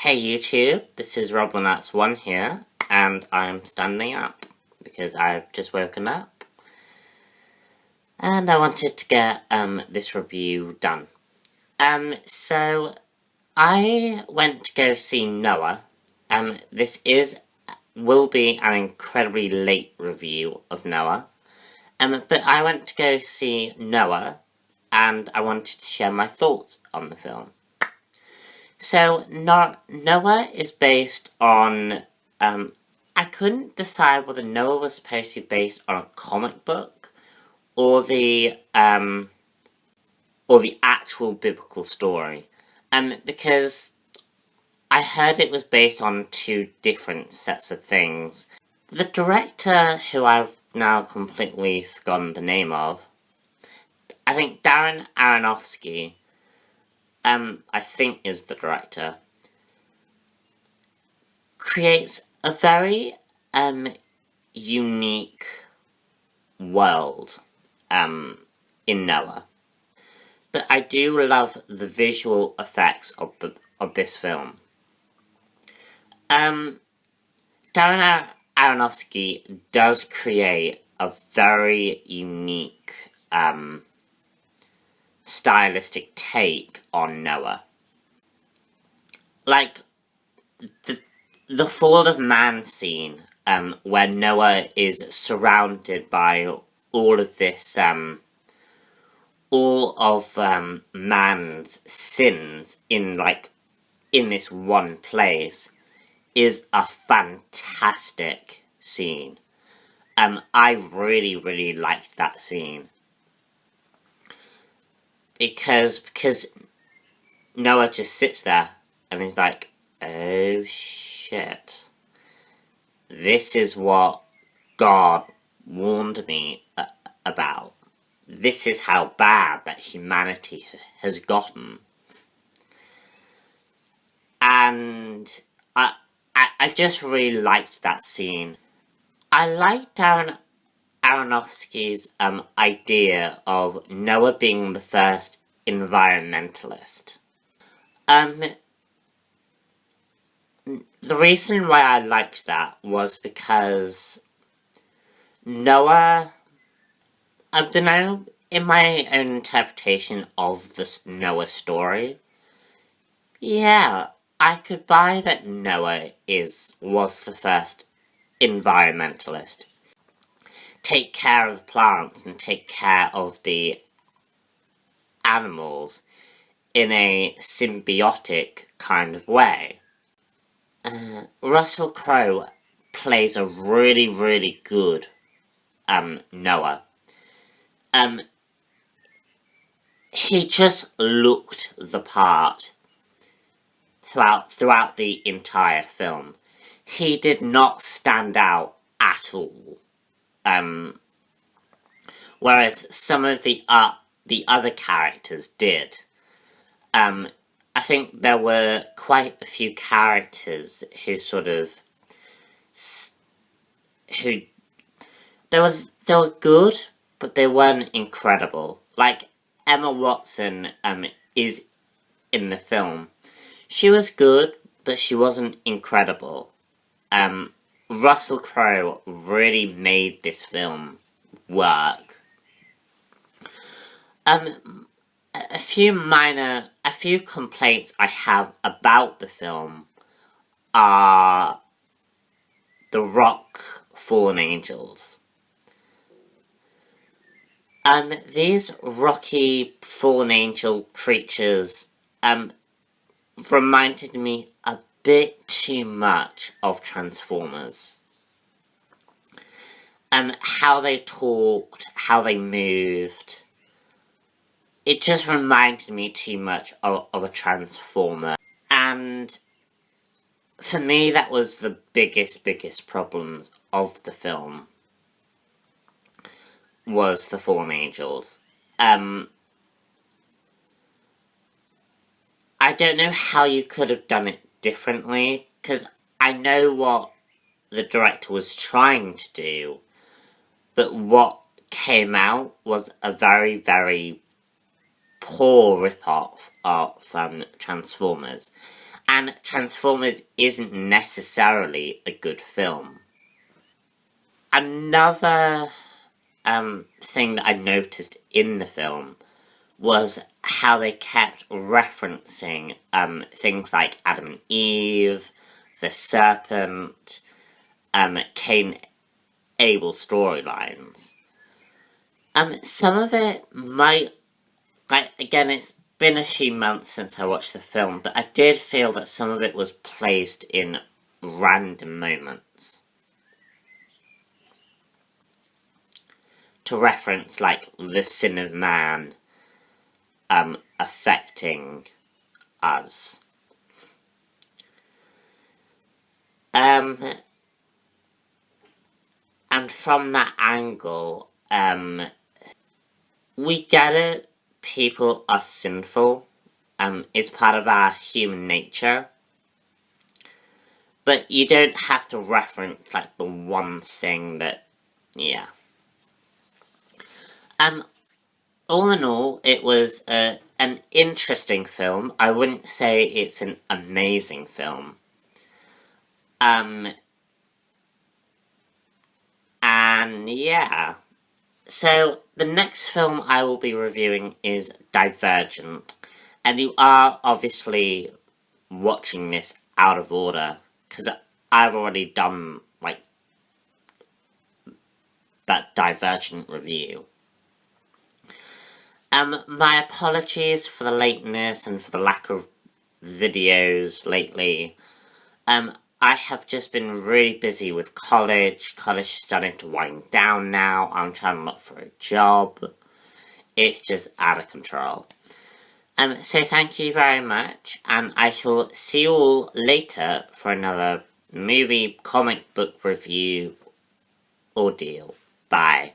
Hey YouTube, this is RobLenuts1 here, and I'm standing up because I've just woken up, and I wanted to get this review done. So I went to go see Noah. This will be an incredibly late review of Noah. But I went to go see Noah, and I wanted to share my thoughts on the film. So, Noah is based on, I couldn't decide whether Noah was supposed to be based on a comic book, or the actual biblical story. Because I heard it was based on two different sets of things. The director, who I've now completely forgotten the name of, I think Darren Aronofsky, I think is the director, creates a very, unique world, in Noah. But I do love the visual effects of this film. Darren Aronofsky does create a very unique, stylistic take on Noah. Like, the fall of man scene, where Noah is surrounded by all of this, all of man's sins in this one place, is a fantastic scene. I really, really liked that scene. Because Noah just sits there and he's like, oh shit. This is what God warned me about. This is how bad that humanity has gotten. And I just really liked that scene. I liked Darren Aronofsky's idea of Noah being the first environmentalist. The reason why I liked that was because Noah, I don't know, in my own interpretation of the Noah story, yeah, I could buy that Noah was the first environmentalist. Take care of the plants and take care of the animals in a symbiotic kind of way. Russell Crowe plays a really, really good Noah. He just looked the part throughout the entire film. He did not stand out at all. Whereas some of the other characters did. I think there were quite a few characters who they were good, but they weren't incredible. Like, Emma Watson is in the film. She was good, but she wasn't incredible. Russell Crowe really made this film work. A few complaints I have about the film are the rock fallen angels. These rocky fallen angel creatures, reminded me a bit too much of Transformers. How they talked, how they moved. It just reminded me too much of a Transformer. And for me, that was the biggest problems of the film, was the fallen angels. I don't know how you could have done it differently, because I know what the director was trying to do, but what came out was a very, very poor rip-off from Transformers. And Transformers isn't necessarily a good film. Another thing that I noticed in the film was how they kept referencing things like Adam and Eve, the Serpent, Cain Abel storylines. Some of it might, again, it's been a few months since I watched the film, but I did feel that some of it was placed in random moments to reference, the sin of man affecting us. And from that angle, we get it. People are sinful. It's part of our human nature. But you don't have to reference, the one thing that, yeah. All in all, it was an interesting film. I wouldn't say it's an amazing film. And yeah. So, the next film I will be reviewing is Divergent. And you are obviously watching this out of order, because I've already done, that Divergent review. My apologies for the lateness and for the lack of videos lately. I have just been really busy with college. College is starting to wind down now. I'm trying to look for a job. It's just out of control. So thank you very much, and I shall see you all later for another movie, comic book review ordeal. Bye.